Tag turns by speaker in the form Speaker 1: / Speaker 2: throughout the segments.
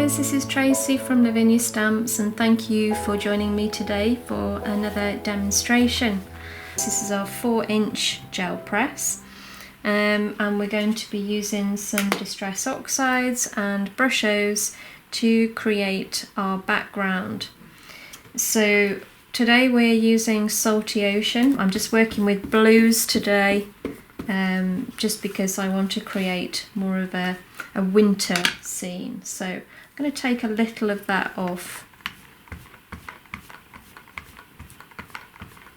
Speaker 1: guys, this is Tracy from Lavinia Stamps and thank you for joining me today for another demonstration. This is our 4-inch gel press and we're going to be using some distress oxides and Brushos to create our background. So today we're using Salty Ocean. I'm just working with blues today just because I want to create more of a winter scene. So I'm going to take a little of that off.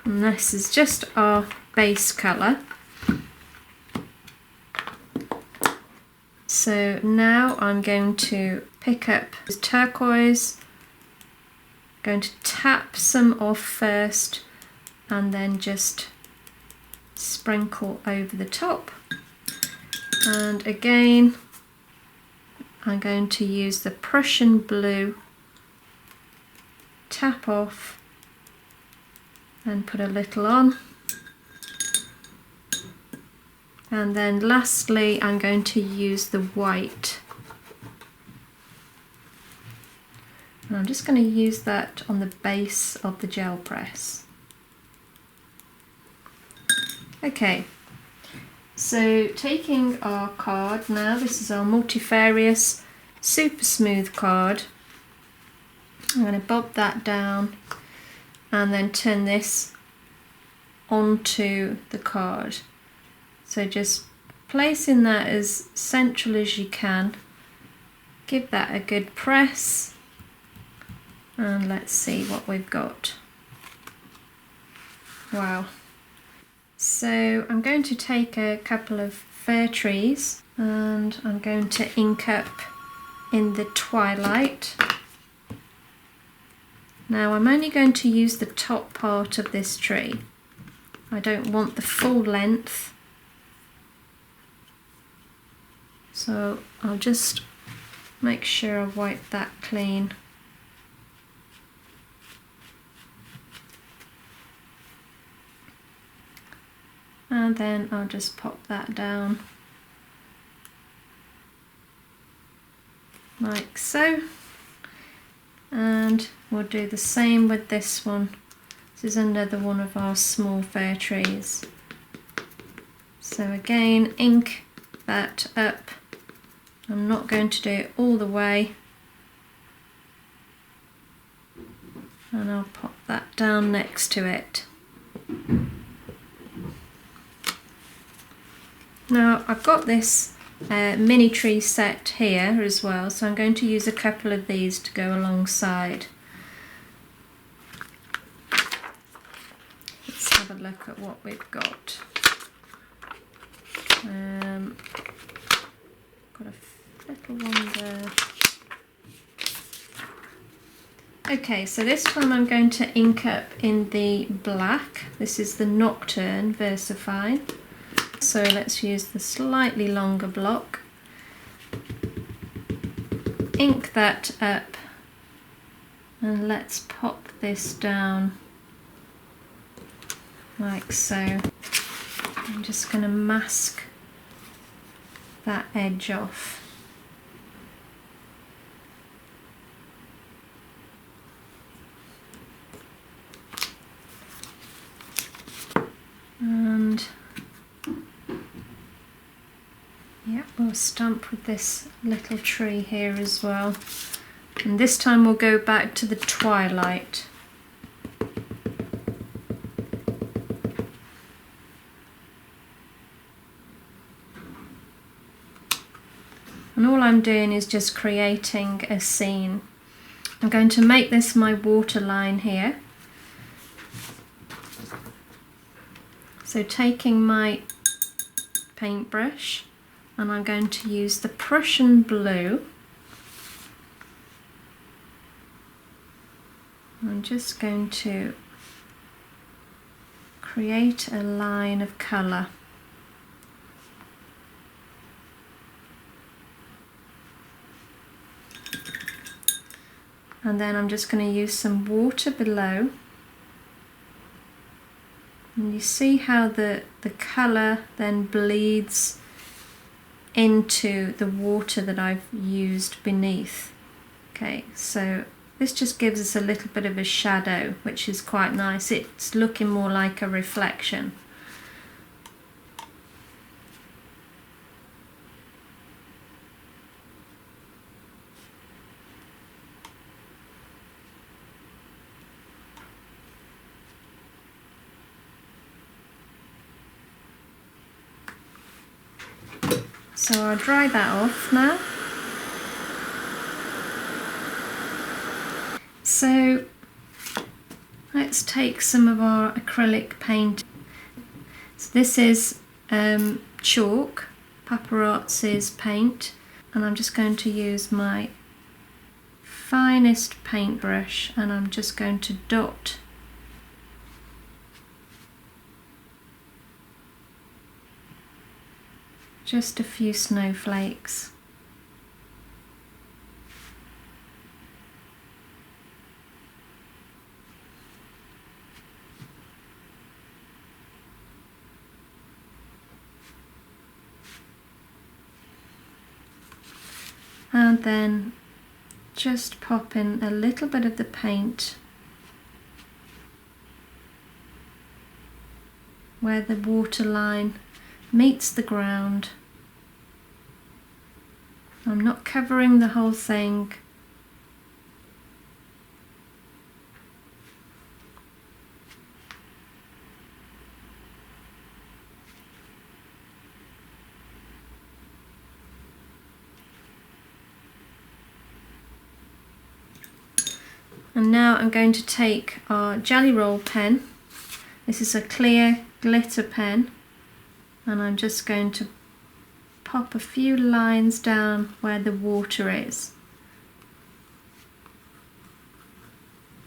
Speaker 1: And this is just our base colour. So now I'm going to pick up this turquoise, going to tap some off first and then just sprinkle over the top. And again I'm going to use the Prussian blue, tap off and put a little on. And then lastly I'm going to use the white. And I'm just going to use that on the base of the gel press. Okay, so taking our card now, this is our multifarious super smooth card. I'm going to bob that down and then turn this onto the card. So just placing that as central as you can, give that a good press and let's see what we've got. Wow. So I'm going to take a couple of fir trees and I'm going to ink up in the twilight. Now I'm only going to use the top part of this tree. I don't want the full length. So I'll just make sure I wipe that clean. And then I'll just pop that down like so, and we'll do the same with this one. This is another one of our small fir trees. So again, ink that up. I'm not going to do it all the way, and I'll pop that down next to it. Now I've got this mini tree set here as well, so I'm going to use a couple of these to go alongside. Let's have a look at what we've got. Got a little one there. Okay, so this one I'm going to ink up in the black. This is the Nocturne Versafine. So let's use the slightly longer block, ink that up, and let's pop this down like so. I'm just going to mask that edge off. And yeah, we'll stamp with this little tree here as well. And this time we'll go back to the twilight. And all I'm doing is just creating a scene. I'm going to make this my waterline here. So taking my paintbrush, and I'm going to use the Prussian blue. I'm just going to create a line of colour. And then I'm just going to use some water below. And you see how the colour then bleeds into the water that I've used beneath. Okay, so this just gives us a little bit of a shadow, which is quite nice. It's looking more like a reflection. So I'll dry that off now. So let's take some of our acrylic paint. So this is chalk, Paparazzi's paint, and I'm just going to use my finest paintbrush, and I'm just going to dot just a few snowflakes. And then just pop in a little bit of the paint where the waterline meets the ground. I'm not covering the whole thing. And now I'm going to take our jelly roll pen. This is a clear glitter pen, and I'm just going to pop a few lines down where the water is.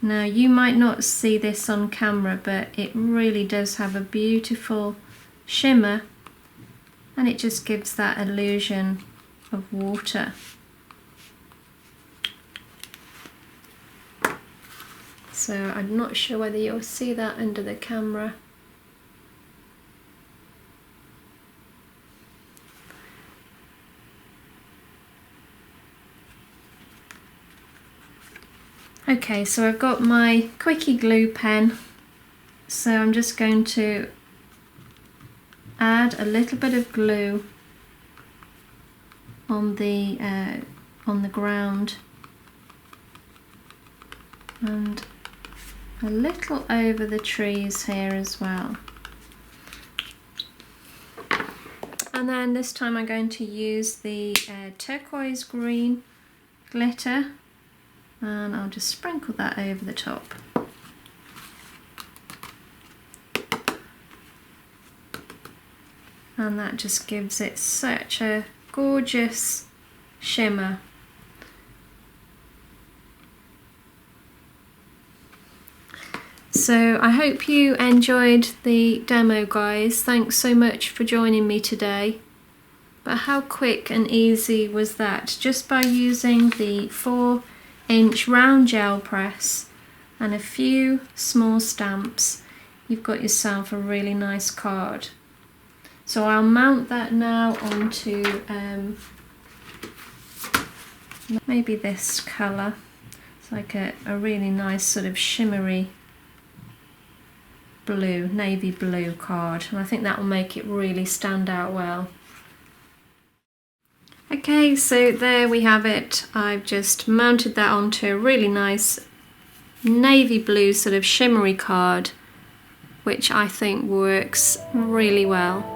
Speaker 1: Now you might not see this on camera, but it really does have a beautiful shimmer, and it just gives that illusion of water. So I'm not sure whether you'll see that under the camera. Okay, so I've got my quickie glue pen, so I'm just going to add a little bit of glue on the ground, and a little over the trees here as well. And then this time I'm going to use the turquoise green glitter, and I'll just sprinkle that over the top. And that just gives it such a gorgeous shimmer. So I hope you enjoyed the demo, guys. Thanks so much for joining me today. But how quick and easy was that? Just by using the 4-inch round gel press and a few small stamps, you've got yourself a really nice card. So I'll mount that now onto maybe this colour. It's like a really nice sort of shimmery blue, navy blue card, and I think that will make it really stand out well. Okay, so there we have it. I've just mounted that onto a really nice navy blue sort of shimmery card, which I think works really well.